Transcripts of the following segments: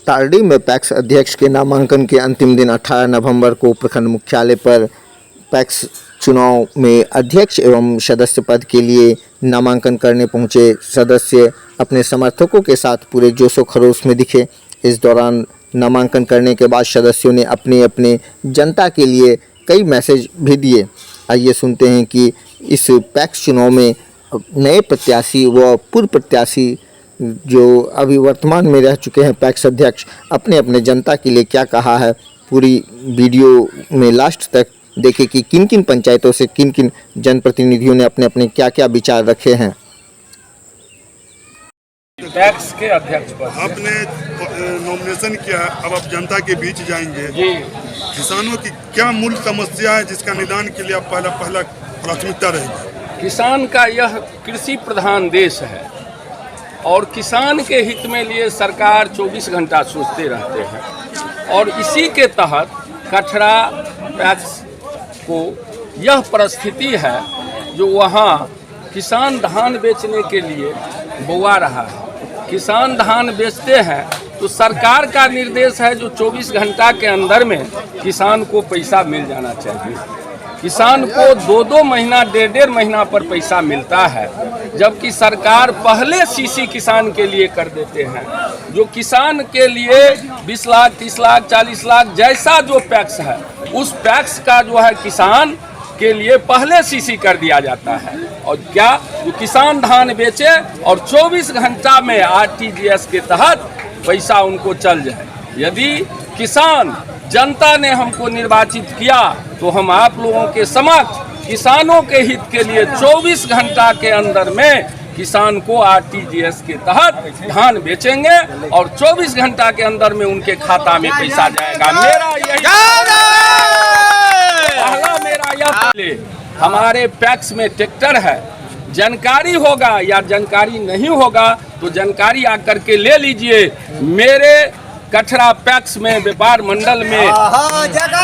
तारडी में पैक्स अध्यक्ष के नामांकन के अंतिम दिन 18 नवंबर को प्रखंड मुख्यालय पर पैक्स चुनाव में अध्यक्ष एवं सदस्य पद के लिए नामांकन करने पहुंचे सदस्य अपने समर्थकों के साथ पूरे जोशो खरोश में दिखे। इस दौरान नामांकन करने के बाद सदस्यों ने अपने अपने जनता के लिए कई मैसेज भी दिए। आइए सुनते हैं कि इस पैक्स चुनाव में नए प्रत्याशी व पूर्व प्रत्याशी जो अभी वर्तमान में रह चुके हैं पैक्स अध्यक्ष अपने अपने जनता के लिए क्या कहा है। पूरी वीडियो में लास्ट तक देखें कि किन किन पंचायतों से किन किन जनप्रतिनिधियों ने अपने अपने क्या क्या विचार रखे हैं। पैक्स के अध्यक्ष पर आपने नॉमिनेशन किया, अब आप जनता के बीच जाएंगे जी। किसानों की क्या मूल समस्या है जिसका निदान के लिए आप पहला प्राथमिकता रहेगी? किसान का यह कृषि प्रधान देश है और किसान के हित में लिए सरकार 24 घंटा सोचते रहते हैं और इसी के तहत कठरा पैक्स को यह परिस्थिति है जो वहाँ किसान धान बेचने के लिए बोआ रहा है। किसान धान बेचते हैं तो सरकार का निर्देश है जो 24 घंटा के अंदर में किसान को पैसा मिल जाना चाहिए। किसान को 2-2 महीना 1.5 महीना पर पैसा मिलता है, जबकि सरकार पहले सीसी किसान के लिए कर देते हैं। जो किसान के लिए 20 लाख 30 लाख 40 लाख जैसा जो पैक्स है उस पैक्स का जो है किसान के लिए पहले सीसी कर दिया जाता है। और क्या जो किसान धान बेचे और 24 घंटा में आरटीजीएस के तहत पैसा उनको चल जाए। यदि किसान जनता ने हमको निर्वाचित किया तो हम आप लोगों के समक्ष किसानों के हित के लिए 24 घंटा के अंदर में किसान को आरटीजीएस के तहत धान बेचेंगे और 24 घंटा के अंदर में उनके खाता में पैसा जाएगा। मेरा यही हमारे पैक्स में ट्रैक्टर है। जानकारी होगा या जानकारी नहीं होगा तो जानकारी आकर के ले लीजिए। मेरे कठरा पैक्स में व्यापार मंडल में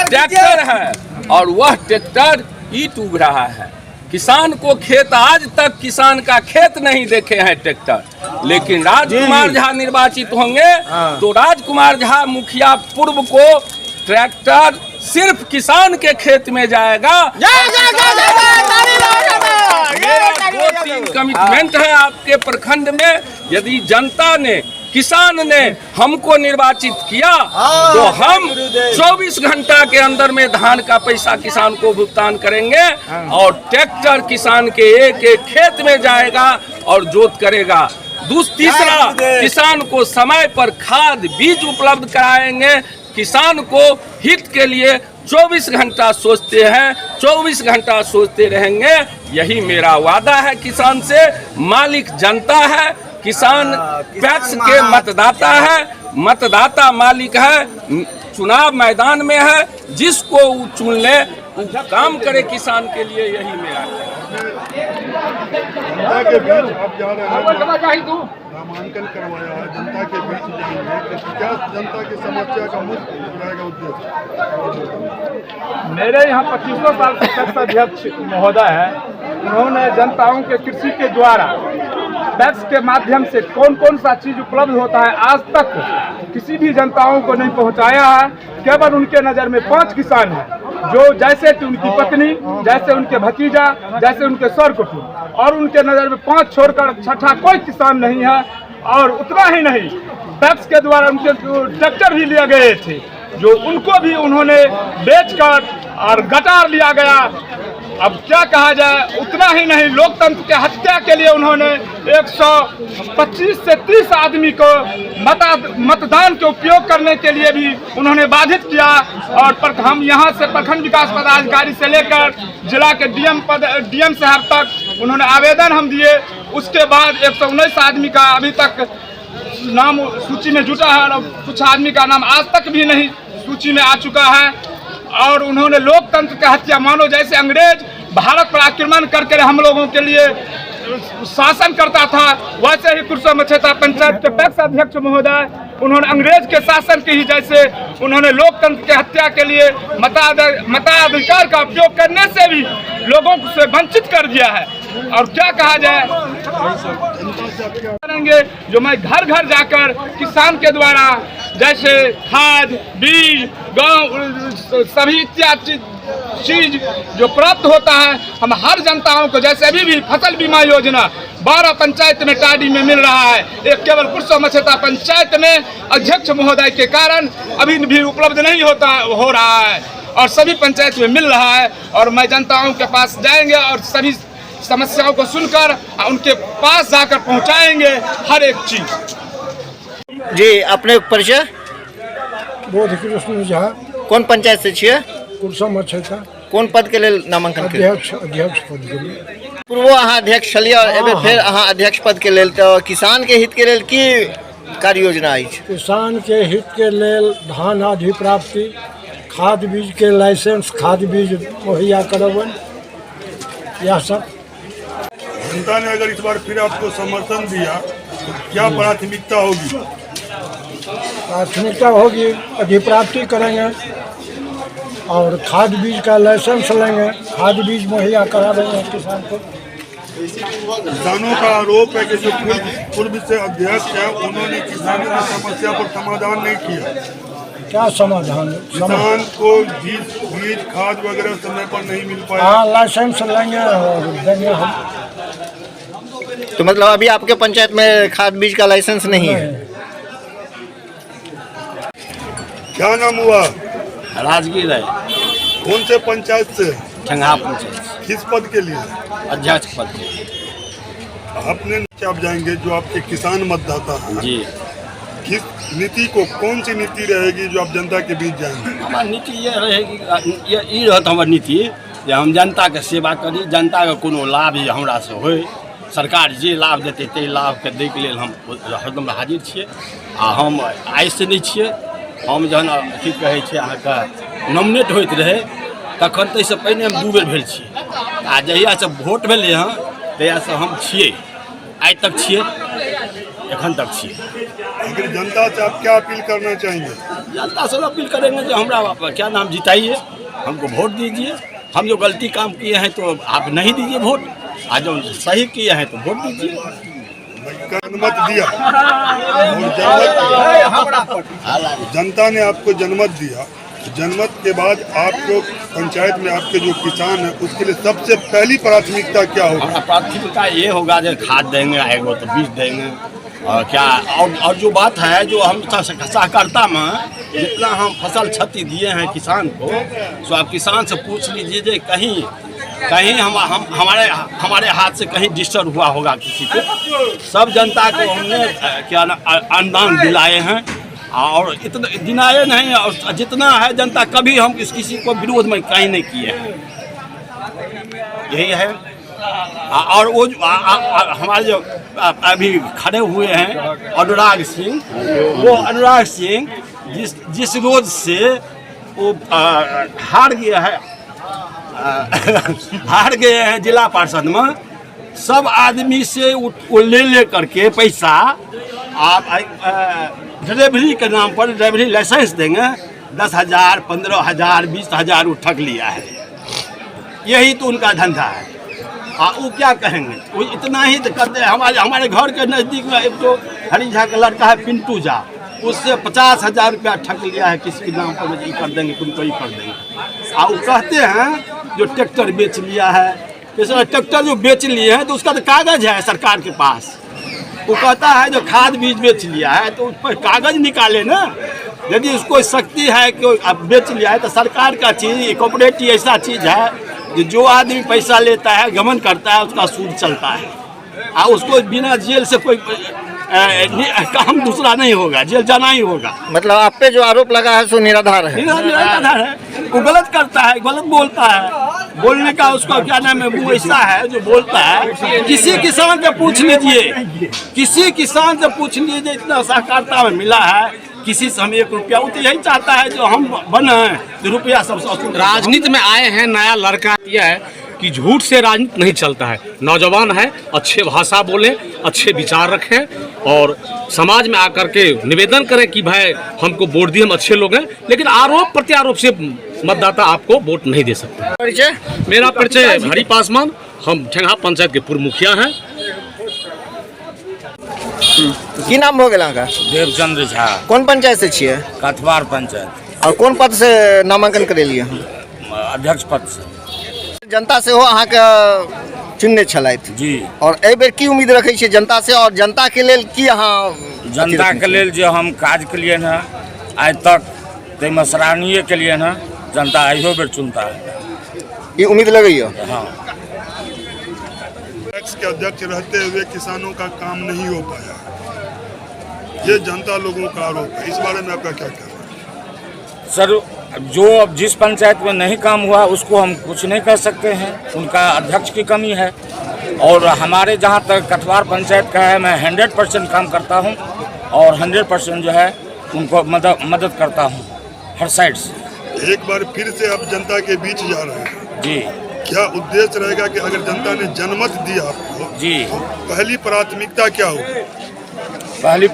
ट्रैक्टर है और वह ट्रैक्टर ईंट उग रहा है। किसान को खेत आज तक किसान का खेत नहीं देखे हैं ट्रैक्टर, लेकिन राजकुमार झा निर्वाचित होंगे तो राजकुमार झा मुखिया पूर्व को ट्रैक्टर सिर्फ किसान के खेत में जाएगा। मेरा 2-3 कमिटमेंट है आपके प्रखंड में। यदि जनता ने किसान ने हमको निर्वाचित किया तो हम 24 घंटा के अंदर में धान का पैसा किसान को भुगतान करेंगे और ट्रैक्टर किसान के एक खेत में जाएगा और जोत करेगा। तीसरा, किसान को समय पर खाद बीज उपलब्ध कराएंगे। किसान को हित के लिए 24 घंटा सोचते हैं, 24 घंटा सोचते रहेंगे। यही मेरा वादा है किसान से। मालिक जनता है, किसान पैक्स के मतदाता है, मतदाता मालिक है। चुनाव मैदान में है, जिसको वो चुन ले वो काम करे किसान के लिए। यही मेरा जनता के बीच आप जा रहे हैं, नामांकन करवाया है, जनता के बीच जाएंगे, क्या जनता की समस्या का मुख्य रहेगा उद्देश्य? मेरे यहाँ 25 साल से पैक्स अध्यक्ष महोदय है। उन्होंने जनताओं के कृषि के द्वारा पैक्स के माध्यम से कौन कौन सा चीज उपलब्ध होता है आज तक किसी भी जनताओं को नहीं पहुंचाया है। केवल उनके नज़र में 5 किसान हैं जो जैसे कि उनकी पत्नी, जैसे उनके भतीजा, जैसे उनके सर कुटुंब, और उनके नज़र में 5 छोड़कर छठा कोई किसान नहीं है। और उतना ही नहीं, पैक्स के द्वारा उनके ट्रैक्टर भी लिए गए थे जो उनको भी उन्होंने बेचकर और गटार लिया गया। अब क्या कहा जाए, उतना ही नहीं, लोकतंत्र के हत्या के लिए उन्होंने 125 से 30 आदमी को मतदान के उपयोग करने के लिए भी उन्होंने बाधित किया। और हम यहाँ से प्रखंड विकास पदाधिकारी से लेकर जिला के डीएम साहब तक उन्होंने आवेदन हम दिए। उसके बाद 119 आदमी का अभी तक नाम सूची में जुटा है और कुछ आदमी का नाम आज तक भी नहीं सूची में आ चुका है। और उन्होंने लोकतंत्र का हत्या, मानो जैसे अंग्रेज भारत पर आक्रमण करके हम लोगों के लिए शासन करता था, वैसे ही कुर्सा मछेता पंचायत के पैक्स अध्यक्ष महोदय उन्होंने अंग्रेज के शासन की ही जैसे उन्होंने लोकतंत्र की हत्या के लिए मताधिकार का उपयोग करने से भी लोगों से वंचित कर दिया है। और क्या कहा जाए, करेंगे जो मैं घर घर जाकर किसान के द्वारा जैसे खाद, बीज, गांव सभी इत्यादि चीज जो प्राप्त होता है, हम हर जनताओं को, जैसे अभी भी फसल बीमा योजना 12 पंचायत में टाडी में मिल रहा है, एक केवल पुरसो मछेता पंचायत में अध्यक्ष महोदय के कारण अभी भी उपलब्ध नहीं हो रहा है, और सभी पंचायत में मिल रहा है। और मैं जनताओं के पास जाएंगे और सभी समस्याओं को सुनकर उनके पास जाकर पहुंचाएंगे हर एक चीज। जी अपने परिचय? बोध कृष्ण झा, कौन पंचायत से छियै? कुरसा मछेता, कौन पद के लेल नामांकन केलियै? अध्यक्ष पद के लिए। पूर्व अहाँ अध्यक्ष छलियै और एबे फेर अहाँ अध्यक्ष पद के लेल, तो किसान के हित के लेल की कार्य योजना अछि? किसान के हित के लेल धान अधिप्राप्ति, खाद बीज के लाइसेंस, खाद बीज मुहैया करवन, यह सब। जनता ने अगर इस बार फिर आपको समर्थन दिया तो क्या प्राथमिकता होगी? प्राथमिकता होगी अधिप्राप्ति करेंगे और खाद बीज का लाइसेंस लेंगे, खाद बीज मुहैया करा देंगे किसान को। किसानों का आरोप है कि जो पूर्व से अध्यक्ष है उन्होंने किसानों की समस्या पर समाधान नहीं किया। क्या समाधान? किसान को बीज खाद वगैरह समय पर नहीं मिल पाया। हाँ, लाइसेंस लेंगे और देंगे हम। तो मतलब अभी आपके पंचायत में खाद बीज का लाइसेंस नहीं है? क्या नाम हुआ? राजगीर है। कौन से पंचायत से? ठंगा पंचायत। किस पद के लिए? अध्यक्ष पद के। आपने आप जाएंगे जो आपके किसान मतदाता हैं जी, किस नीति को, कौन सी नीति रहेगी जो आप जनता के बीच जाएंगे? हमारी नीति ये रहेगी, ये रहता हमारी नीति जे हम जनता के सेवा करी, जनता के कोनो लाभ हमरा से होय, सरकार जे लाभ देते ते लाभ के दै के लेल हम हरदम हाजिर छियै। आ हम आइ से नहीं छियै, हम जहन की कहै छै अहाँके नॉमिनेट होइत रहे तखन ताहिसँ पहिने हम 2 बेर भेल छियै, आ जहियासँ वोट भेलै हँ तहियासँ हम छियै, आइ तक छियै, एखन तक छियै। अगर जनता से आप क्या अपील करना चाहेंगे? जनता से अपील करेंगे जो हमरा क्या नाम जिताइए, हमको वोट दीजिए, हम जो गलती काम किए हैं तो आप नहीं दीजिए वोट, आज जो सही किए हैं तो वोट दीजिए। जनमत दिया और जनता ने आपको जनमत दिया, जनमत के बाद आपको पंचायत में आपके जो किसान है उसके लिए सबसे पहली प्राथमिकता क्या होगी? हमारा प्राथमिकता ये होगा जो खाद देंगे, आएगा तो बीज देंगे, और क्या और जो बात है जो हम सहकारिता में जितना हम फसल क्षति दिए हैं किसान को, तो आप किसान से पूछ लीजिए जो कहीं हमारे हाथ से कहीं डिस्टर्ब हुआ होगा किसी को। सब जनता को हमने क्या अनुदान दिलाए हैं, और इतना दिलाए नहीं, और जितना है जनता कभी हम किसी को विरोध में कहीं नहीं किए हैं, यही है। और वो हमारे जो अभी खड़े हुए हैं अनुराग सिंह, वो अनुराग सिंह जिस रोज से वो हार गया है हार गए हैं जिला पार्षद में, सब आदमी से वो ले करके पैसा आप डिलीवरी के नाम पर डिलीवरी लाइसेंस देंगे, 10,000, 15,000, 20,000 वो ठग लिया है। यही तो उनका धंधा है। वो क्या कहेंगे, वो इतना ही तो करते हैं। हमारे घर के नज़दीक में एक जो हरी झा का लड़का है पिंटू झा, उससे 50,000 रुपया ठग लिया है, किसी के नाम पर ये कर देंगे, तुमको ये कर देंगे। वो कहते हैं जो ट्रैक्टर बेच लिया है, जैसे ट्रैक्टर जो बेच लिए हैं तो उसका तो कागज है सरकार के पास। वो कहता है जो खाद बीज बेच लिया है तो उस पर कागज निकाले ना। यदि उसको शक्ति है कि अब बेच लिया है तो सरकार का चीज़, कोऑपरेटिव ऐसा चीज़ है जो आदमी पैसा लेता है, गमन करता है, उसका सूद चलता है। उसको बिना जेल से कोई काम दूसरा नहीं होगा, जेल जाना ही होगा। मतलब आप पे जो आरोप लगा है सो निराधार है? निराधार है। वो गलत करता है, गलत बोलता है, बोलने का उसका क्या नाम है, वो ऐसा है जो बोलता है। किसी किसान से पूछ लीजिए, किसी किसान से पूछ लीजिए, इतना सहकारिता में मिला है, किसी से हम 1 रुपया, वो तो यही चाहता है जो हम बने तो रुपया सबसे। राजनीति में आए हैं, नया लड़का यह है कि झूठ से राजनीति नहीं चलता है। नौजवान है, अच्छे भाषा बोले, अच्छे विचार रखें और समाज में आकर के निवेदन करें कि भाई हमको वोट दिए, हम अच्छे लोग हैं, लेकिन आरोप प्रत्यारोप से मतदाता आपको वोट नहीं दे सकते। परिचय? मेरा परिचय हरि पासवान, हम ठेंगा पंचायत के पूर्व मुखिया हैं। की नाम हो गेला का? देवचंद्र झा, कौन पंचायत से छिए कथवार पंचायत, और कौन पद से नामांकन करेलिए हँ? अध्यक्ष पद से। जनता से हो अहाँके चुनने छलथि जी, और एहि बेर की उम्मीद रखै छियै जनता से, और जनता के लेल की अहाँ जनता के लेल जो हम काज केलिए हैं आज तक, ताहिमे सराहनीय केलिए हैं, जनता अहियो बेर चुनता है। ये उम्मीद लगैया? हाँ, पैक्स के अध्यक्ष रहते हुए किसानों का काम नहीं हो पाया, ये जनता लोगों का आरोप है। इस बारे में आपका क्या कहना है? सर जो अब जिस पंचायत में नहीं काम हुआ उसको हम कुछ नहीं कर सकते हैं, उनका अध्यक्ष की कमी है। और हमारे जहाँ तक कथवार पंचायत का है, मैं 100% काम करता हूँ और 100% जो है उनको मदद करता हूँ हर साइड से। एक बार फिर से आप जनता के बीच जा रहे हैं जी, क्या उद्देश्य रहेगा कि अगर जनता ने जनमत दिया आपको जी, तो पहली प्राथमिकता क्या होगी? पहली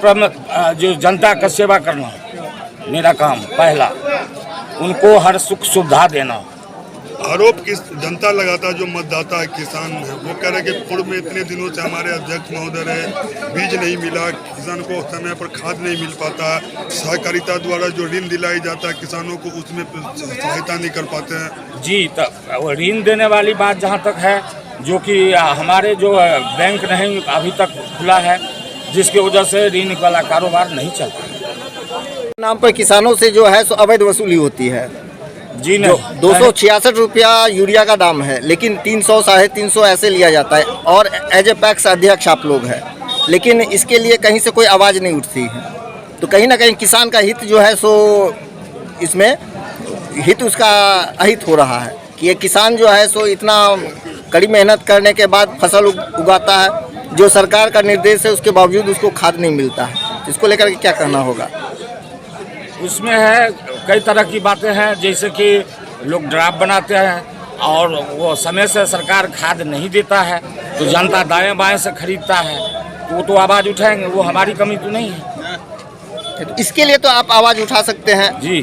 जो जनता का सेवा करना मेरा काम पहला, उनको हर सुख सुविधा देना। आरोप किस जनता लगाता जो मतदाता है, किसान है, वो कह रहे कि पूर्व में इतने दिनों से हमारे अध्यक्ष महोदय रहे, बीज नहीं मिला, किसान को समय पर खाद नहीं मिल पाता, सहकारिता द्वारा जो ऋण दिलाई जाता है किसानों को उसमें सहायता नहीं कर पाते हैं। जी, तो ऋण देने वाली बात जहाँ तक है, जो कि हमारे जो बैंक नहीं अभी तक खुला है, जिसकी वजह से ऋण वाला कारोबार नहीं चलता। नाम पर किसानों से जो है सो अवैध वसूली होती है। जी नहीं, 266 रुपया यूरिया का दाम है, लेकिन 300 350 ऐसे लिया जाता है, और एज ए पैक्स अध्यक्ष आप लोग हैं, लेकिन इसके लिए कहीं से कोई आवाज़ नहीं उठती है। तो कहीं ना कहीं किसान का हित जो है सो इसमें हित उसका अहित हो रहा है कि ये किसान जो है सो इतना कड़ी मेहनत करने के बाद फसल उगाता है, जो सरकार का निर्देश है उसके बावजूद उसको खाद नहीं मिलता है। इसको लेकर के क्या करना होगा? उसमें है कई तरह की बातें हैं, जैसे कि लोग ड्राफ्ट बनाते हैं और वो समय से सरकार खाद नहीं देता है, तो जनता दाएं बाएं से खरीदता है, तो वो तो आवाज़ उठाएंगे, वो हमारी कमी तो नहीं है। तो इसके लिए तो आप आवाज़ उठा सकते हैं जी,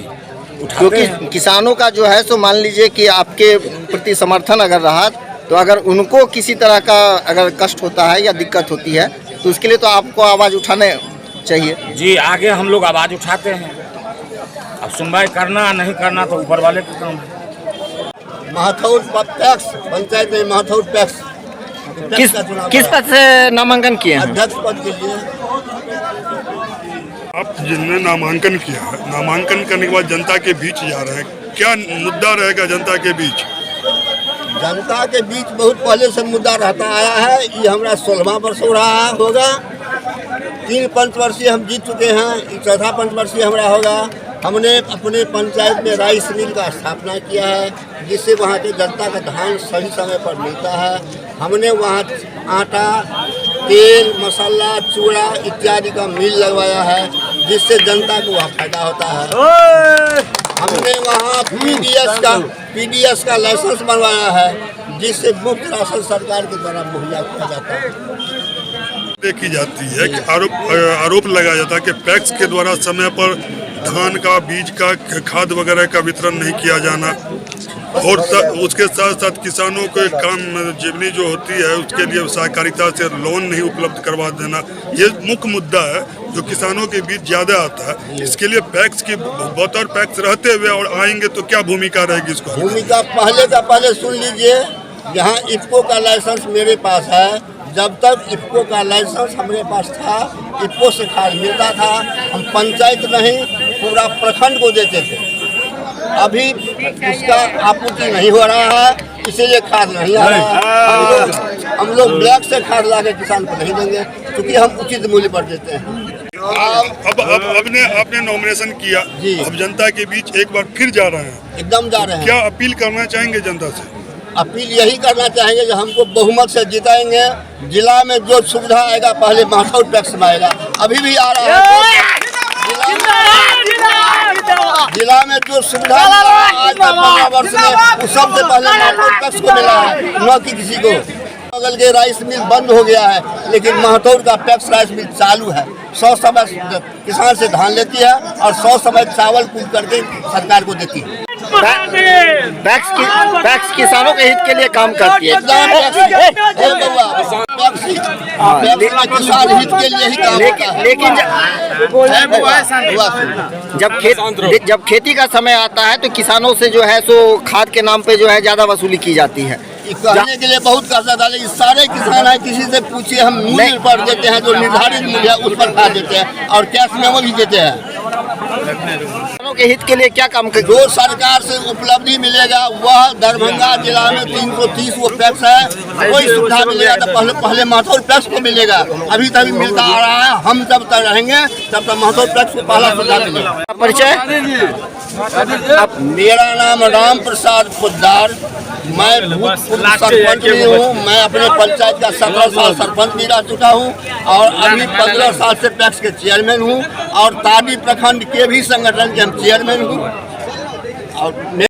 उठाते क्योंकि हैं। किसानों का जो है सो मान लीजिए कि आपके प्रति समर्थन अगर रहा, तो अगर उनको किसी तरह का अगर कष्ट होता है या दिक्कत होती है, तो उसके लिए तो आपको आवाज़ उठाने चाहिए। जी, आगे हम लोग आवाज़ उठाते हैं। अब सुनवाई करना नहीं करना तो ऊपर वाले का काम है। महाथौर पैक्स पंचायत में महाथौर पैक्स किस पद से नामांकन किए हैं? अध्यक्ष पद के लिए। आप जिनने नामांकन किया है, नामांकन करने के बाद जनता के बीच जा रहे हैं, क्या मुद्दा रहेगा जनता के बीच? जनता के बीच बहुत पहले से मुद्दा रहता आया है। ये हमारा 16वां वर्ष हो रहा होगा। 3 पंचवर्षीय हम जीत चुके हैं, 4था पंचवर्षीय हमारा होगा। हमने अपने पंचायत में राइस मिल का स्थापना किया है, जिससे वहाँ के जनता का धान सही समय पर मिलता है। हमने वहाँ आटा, तेल, मसाला, चूड़ा इत्यादि का मिल लगवाया है, जिससे जनता को वहाँ फायदा होता है। हमने वहाँ पीडीएस का लाइसेंस बनवाया है, जिससे मुफ्त राशन सरकार के द्वारा मुहैया किया जाता है। देखी जाती है कि आरोप लगाया जाता है कि पैक्स के द्वारा समय पर धान का, बीज का, खाद वगैरह का वितरण नहीं किया जाना, और उसके साथ साथ किसानों को काम जीवनी जो होती है उसके लिए सहकारिता से लोन नहीं उपलब्ध करवा देना, ये मुख्य मुद्दा है जो किसानों के बीच ज़्यादा आता है। इसके लिए पैक्स की बतौर पैक्स रहते हुए और आएंगे तो क्या भूमिका रहेगी इसको? भूमिका पहले सुन लीजिए। यहाँ इफ्को का लाइसेंस मेरे पास है। जब तक इफ्को का लाइसेंस हमारे पास था, इफ्को से खाद मिलता था, हम पंचायत नहीं पूरा प्रखंड को देते थे। अभी उसका आपूर्ति नहीं हो रहा है, इसीलिए खाद नहीं आ रहा है। हम लोग ब्लैक से खाद ला के किसान को नहीं देंगे, क्योंकि हम उचित मूल्य पर देते हैं। अब आपने नॉमिनेशन किया, अब जनता के बीच एक बार फिर जा रहे हैं, एकदम जा रहे हैं। क्या अपील करना चाहेंगे जनता से? अपील यही करना चाहेंगे कि हमको बहुमत से जिताएंगे। जिला में जो सुविधा आएगा पहले महाथौर पैक्स में आएगा, अभी भी आ रहा है। जिला में जो सुविधा आज 15 वर्ष में उस सबसे पहले महाथौर पैक्स को मिला है, न कि किसी को। बगल के राइस मिल बंद हो गया है, लेकिन महाथौर का पैक्स राइस मिल चालू है। 100 समय किसान से धान लेती है और 100 समय चावल कूट करके सरकार को देती है। पैक्स किसानों के हित के लिए काम करती है। किसान हित के लिए ही काम लेकिन जब खेती का समय आता है तो किसानों से जो है सो खाद के नाम पे जो है ज्यादा वसूली की जाती है। कहने के लिए बहुत करता था, लेकिन सारे किसान हैं, किसी से पूछिए हम मूल्य पर देते हैं, जो निर्धारित मूल्य है उस पर खाद देते हैं और कैश मेमो भी देते हैं। किसानों के हित के लिए क्या काम कर जो सरकार से उपलब्धि मिलेगा वह दरभंगा जिला में 330 वो पैक्स है, कोई सुविधा मिलेगा तो पहले महतौर पैक्स को मिलेगा, अभी तक मिलता आ रहा है। हम जब तक रहेंगे तब तक महतौर पैक्स को पहला सुविधा मिलेगा। परिचय? मेरा नाम राम प्रसाद पोद्दार, मैं भूतपूर्व सरपंच भी हूँ। मैं अपने पंचायत का 17 साल सरपंच भी रह चुका हूँ और अभी 15 साल से पैक्स के चेयरमैन हूँ और ताडी प्रखंड के भी संगठन के हम चेयरमैन हूँ और